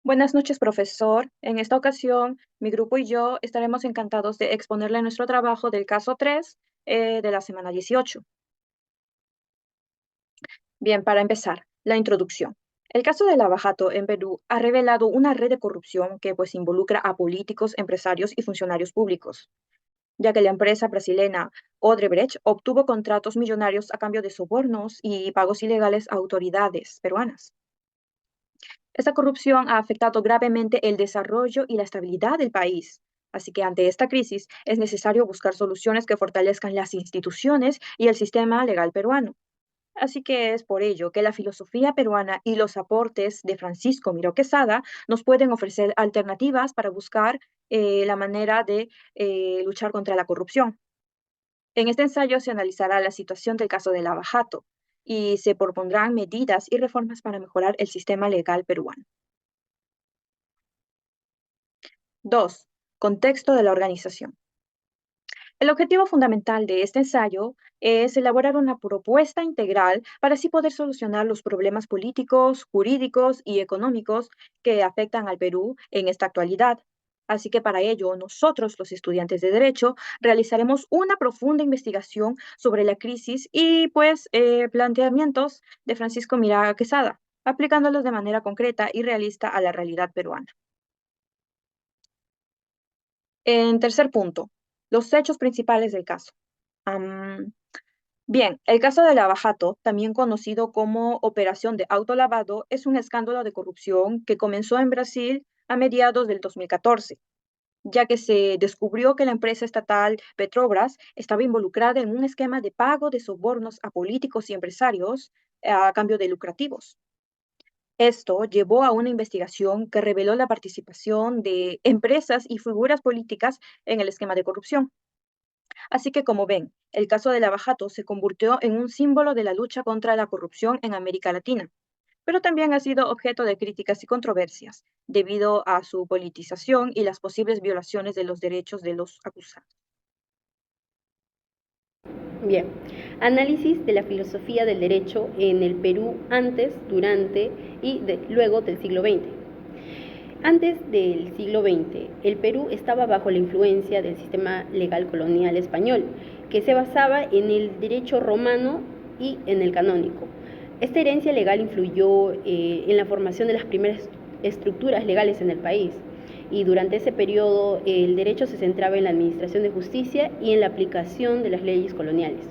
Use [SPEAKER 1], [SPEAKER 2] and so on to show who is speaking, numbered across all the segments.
[SPEAKER 1] Buenas noches, profesor. En esta ocasión, mi grupo y yo estaremos encantados de exponerle nuestro trabajo del caso 3 de la semana 18. Bien, para empezar, la introducción. El caso de Lavajato en Perú ha revelado una red de corrupción que involucra a políticos, empresarios y funcionarios públicos, ya que la empresa brasileña Odebrecht obtuvo contratos millonarios a cambio de sobornos y pagos ilegales a autoridades peruanas. Esta corrupción ha afectado gravemente el desarrollo y la estabilidad del país. Así que ante esta crisis es necesario buscar soluciones que fortalezcan las instituciones y el sistema legal peruano. Así que es por ello que la filosofía peruana y los aportes de Francisco Miró Quesada nos pueden ofrecer alternativas para buscar la manera de luchar contra la corrupción. En este ensayo se analizará la situación del caso de Lava Jato y se propondrán medidas y reformas para mejorar el sistema legal peruano. 2. Contexto de la organización. El objetivo fundamental de este ensayo es elaborar una propuesta integral para así poder solucionar los problemas políticos, jurídicos y económicos que afectan al Perú en esta actualidad. Así que para ello, nosotros, los estudiantes de Derecho, realizaremos una profunda investigación sobre la crisis y planteamientos de Francisco Mirá Quesada, aplicándolos de manera concreta y realista a la realidad peruana. En tercer punto, los hechos principales del caso. Am, Bien, el caso de Lavajato, también conocido como Operación de Autolavado, es un escándalo de corrupción que comenzó en Brasil a mediados del 2014, ya que se descubrió que la empresa estatal Petrobras estaba involucrada en un esquema de pago de sobornos a políticos y empresarios a cambio de lucrativos. Esto llevó a una investigación que reveló la participación de empresas y figuras políticas en el esquema de corrupción. Así que, como ven, el caso de Lavajato se convirtió en un símbolo de la lucha contra la corrupción en América Latina, pero también ha sido objeto de críticas y controversias debido a su politización y las posibles violaciones de los derechos de los acusados.
[SPEAKER 2] Bien, análisis de la filosofía del derecho en el Perú antes, durante y luego del siglo XX. Antes del siglo XX, el Perú estaba bajo la influencia del sistema legal colonial español, que se basaba en el derecho romano y en el canónico. Esta herencia legal influyó en la formación de las primeras estructuras legales en el país, y durante ese periodo el derecho se centraba en la administración de justicia y en la aplicación de las leyes coloniales.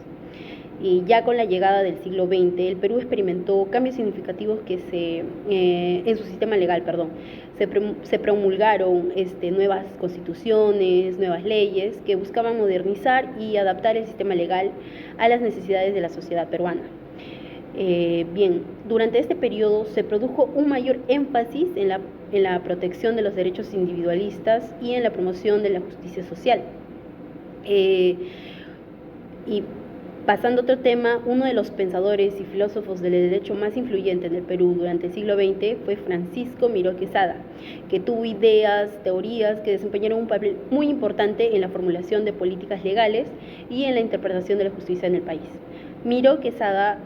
[SPEAKER 2] Y ya con la llegada del siglo XX, el Perú experimentó cambios significativos en su sistema legal, se promulgaron nuevas constituciones, nuevas leyes que buscaban modernizar y adaptar el sistema legal a las necesidades de la sociedad peruana. Bien, durante este periodo se produjo un mayor énfasis en la protección de los derechos individualistas y en la promoción de la justicia social. Y pasando a otro tema, uno de los pensadores y filósofos del derecho más influyentes en el Perú durante el siglo XX fue Francisco Miró Quesada, que tuvo ideas, teorías que desempeñaron un papel muy importante en la formulación de políticas legales y en la interpretación de la justicia en el país. Miró Quesada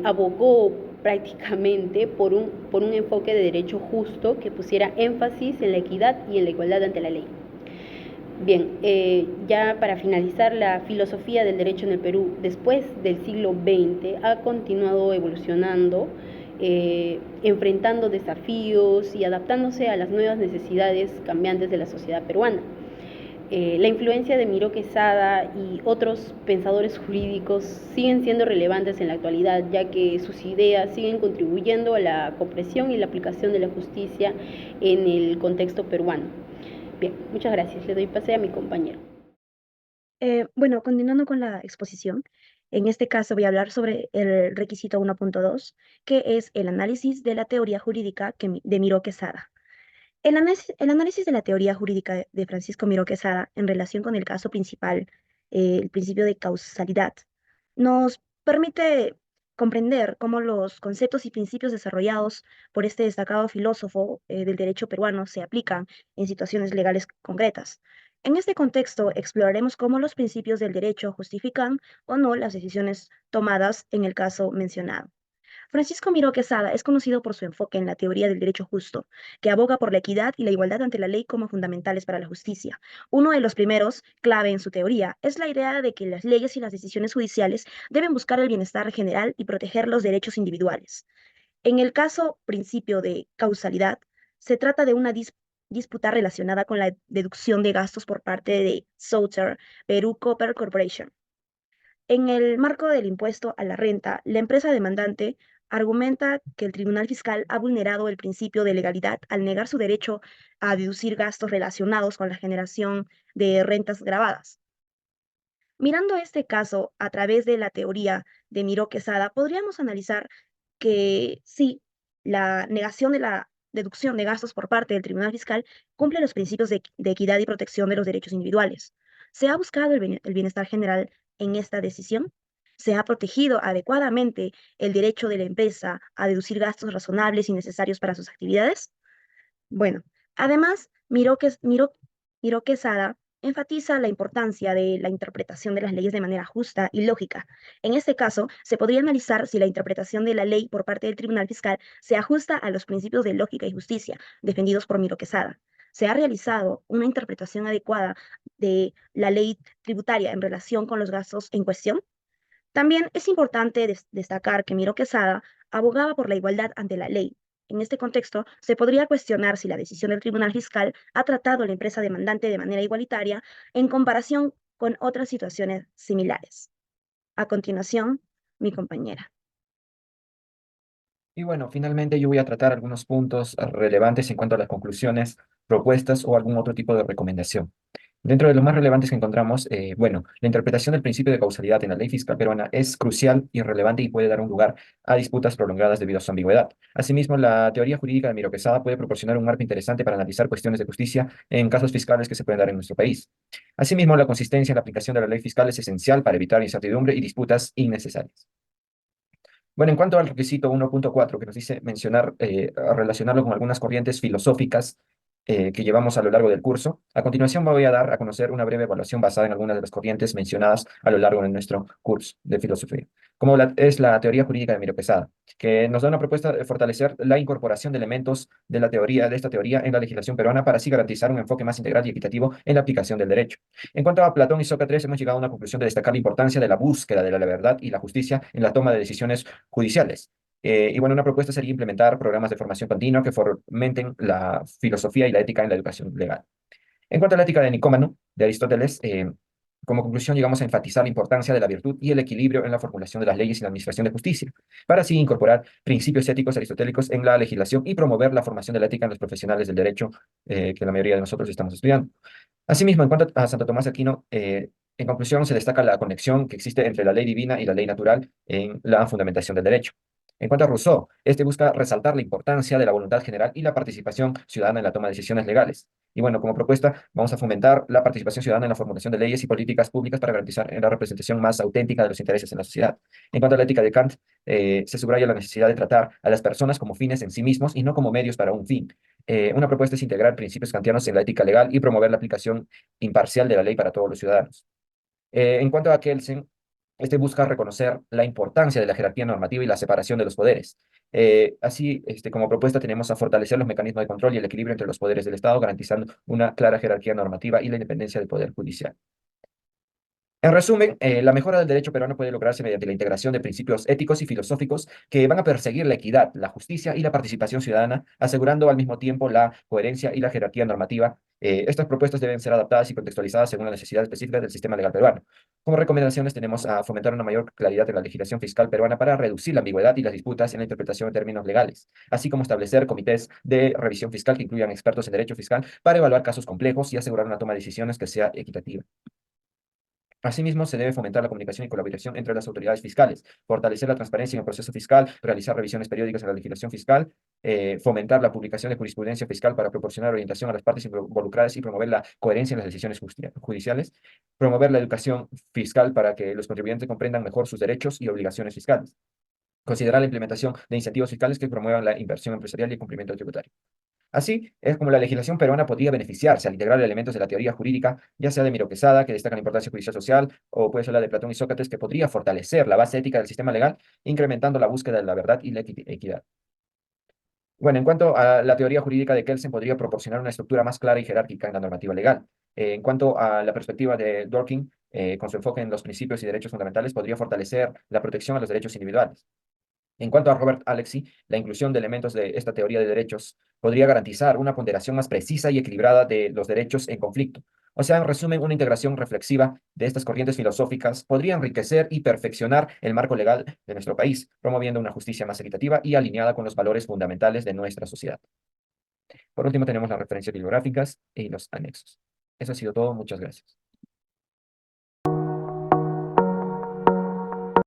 [SPEAKER 2] abogó prácticamente por un enfoque de derecho justo que pusiera énfasis en la equidad y en la igualdad ante la ley. Bien, ya para finalizar, la filosofía del derecho en el Perú después del siglo XX ha continuado evolucionando, enfrentando desafíos y adaptándose a las nuevas necesidades cambiantes de la sociedad peruana. La influencia de Miró Quesada y otros pensadores jurídicos siguen siendo relevantes en la actualidad, ya que sus ideas siguen contribuyendo a la comprensión y la aplicación de la justicia en el contexto peruano. Bien, muchas gracias. Le doy pase a mi compañero.
[SPEAKER 3] Bueno, continuando con la exposición, en este caso voy a hablar sobre el requisito 1.2, que es el análisis de la teoría jurídica de Miró Quesada. El análisis de la teoría jurídica de Francisco Miró Quesada en relación con el caso principal, el principio de causalidad, nos permite comprender cómo los conceptos y principios desarrollados por este destacado filósofo del derecho peruano se aplican en situaciones legales concretas. En este contexto, exploraremos cómo los principios del derecho justifican o no las decisiones tomadas en el caso mencionado. Francisco Miró Quesada es conocido por su enfoque en la teoría del derecho justo, que aboga por la equidad y la igualdad ante la ley como fundamentales para la justicia. Uno de los primeros, clave en su teoría, es la idea de que las leyes y las decisiones judiciales deben buscar el bienestar general y proteger los derechos individuales. En el caso principio de causalidad, se trata de una disputa relacionada con la deducción de gastos por parte de Southern Perú Copper Corporation. En el marco del impuesto a la renta, la empresa demandante argumenta que el Tribunal Fiscal ha vulnerado el principio de legalidad al negar su derecho a deducir gastos relacionados con la generación de rentas grabadas. Mirando este caso a través de la teoría de Miró Quesada, podríamos analizar que sí, la negación de la deducción de gastos por parte del Tribunal Fiscal cumple los principios de equidad y protección de los derechos individuales. ¿Se ha buscado el bienestar general en esta decisión? ¿Se ha protegido adecuadamente el derecho de la empresa a deducir gastos razonables y necesarios para sus actividades? Bueno, además, Miró Quesada enfatiza la importancia de la interpretación de las leyes de manera justa y lógica. En este caso, se podría analizar si la interpretación de la ley por parte del Tribunal Fiscal se ajusta a los principios de lógica y justicia defendidos por Miró Quesada. ¿Se ha realizado una interpretación adecuada de la ley tributaria en relación con los gastos en cuestión? También es importante destacar que Miro Quesada abogaba por la igualdad ante la ley. En este contexto, se podría cuestionar si la decisión del Tribunal Fiscal ha tratado a la empresa demandante de manera igualitaria en comparación con otras situaciones similares. A continuación, mi compañera.
[SPEAKER 4] Y bueno, finalmente yo voy a tratar algunos puntos relevantes en cuanto a las conclusiones, propuestas o algún otro tipo de recomendación. Dentro de los más relevantes que encontramos, bueno, la interpretación del principio de causalidad en la ley fiscal peruana es crucial y relevante y puede dar un lugar a disputas prolongadas debido a su ambigüedad. Asimismo, la teoría jurídica de Miro Quesada puede proporcionar un marco interesante para analizar cuestiones de justicia en casos fiscales que se pueden dar en nuestro país. Asimismo, la consistencia en la aplicación de la ley fiscal es esencial para evitar incertidumbre y disputas innecesarias. Bueno, en cuanto al requisito 1.4 que nos dice mencionar, relacionarlo con algunas corrientes filosóficas que llevamos a lo largo del curso, a continuación voy a dar a conocer una breve evaluación basada en algunas de las corrientes mencionadas a lo largo de nuestro curso de filosofía, como es la teoría jurídica de Miro Quesada, que nos da una propuesta de fortalecer la incorporación de elementos de la teoría, de esta teoría en la legislación peruana para así garantizar un enfoque más integral y equitativo en la aplicación del derecho. En cuanto a Platón y Sócrates, hemos llegado a una conclusión de destacar la importancia de la búsqueda de la verdad y la justicia en la toma de decisiones judiciales. Y bueno, una propuesta sería implementar programas de formación continua que fomenten la filosofía y la ética en la educación legal. En cuanto a la ética de Nicómaco, de Aristóteles, como conclusión llegamos a enfatizar la importancia de la virtud y el equilibrio en la formulación de las leyes y la administración de justicia, para así incorporar principios éticos aristotélicos en la legislación y promover la formación de la ética en los profesionales del derecho que la mayoría de nosotros estamos estudiando. Asimismo, en cuanto a Santo Tomás de Aquino, en conclusión, se destaca la conexión que existe entre la ley divina y la ley natural en la fundamentación del derecho. En cuanto a Rousseau, este busca resaltar la importancia de la voluntad general y la participación ciudadana en la toma de decisiones legales. Y bueno, como propuesta, vamos a fomentar la participación ciudadana en la formulación de leyes y políticas públicas para garantizar la representación más auténtica de los intereses en la sociedad. En cuanto a la ética de Kant, se subraya la necesidad de tratar a las personas como fines en sí mismos y no como medios para un fin. Una propuesta es integrar principios kantianos en la ética legal y promover la aplicación imparcial de la ley para todos los ciudadanos. En cuanto a Kelsen, este busca reconocer la importancia de la jerarquía normativa y la separación de los poderes. Así, como propuesta tenemos a fortalecer los mecanismos de control y el equilibrio entre los poderes del Estado, garantizando una clara jerarquía normativa y la independencia del Poder Judicial. En resumen, la mejora del derecho peruano puede lograrse mediante la integración de principios éticos y filosóficos que van a perseguir la equidad, la justicia y la participación ciudadana, asegurando al mismo tiempo la coherencia y la jerarquía normativa. Estas propuestas deben ser adaptadas y contextualizadas según la necesidad específica del sistema legal peruano. Como recomendaciones tenemos a fomentar una mayor claridad en la legislación fiscal peruana para reducir la ambigüedad y las disputas en la interpretación de términos legales, así como establecer comités de revisión fiscal que incluyan expertos en derecho fiscal para evaluar casos complejos y asegurar una toma de decisiones que sea equitativa. Asimismo, se debe fomentar la comunicación y colaboración entre las autoridades fiscales, fortalecer la transparencia en el proceso fiscal, realizar revisiones periódicas en la legislación fiscal, fomentar la publicación de jurisprudencia fiscal para proporcionar orientación a las partes involucradas y promover la coherencia en las decisiones judiciales, promover la educación fiscal para que los contribuyentes comprendan mejor sus derechos y obligaciones fiscales, considerar la implementación de incentivos fiscales que promuevan la inversión empresarial y el cumplimiento tributario. Así es como la legislación peruana podría beneficiarse al integrar elementos de la teoría jurídica, ya sea de Miro Quesada, que destaca la importancia judicial social, o puede ser la de Platón y Sócrates, que podría fortalecer la base ética del sistema legal, incrementando la búsqueda de la verdad y la equidad. Bueno, en cuanto a la teoría jurídica de Kelsen, podría proporcionar una estructura más clara y jerárquica en la normativa legal. En cuanto a la perspectiva de Dworkin, con su enfoque en los principios y derechos fundamentales, podría fortalecer la protección a los derechos individuales. En cuanto a Robert Alexy, la inclusión de elementos de esta teoría de derechos podría garantizar una ponderación más precisa y equilibrada de los derechos en conflicto. O sea, en resumen, una integración reflexiva de estas corrientes filosóficas podría enriquecer y perfeccionar el marco legal de nuestro país, promoviendo una justicia más equitativa y alineada con los valores fundamentales de nuestra sociedad. Por último, tenemos las referencias bibliográficas y los anexos. Eso ha sido todo. Muchas gracias.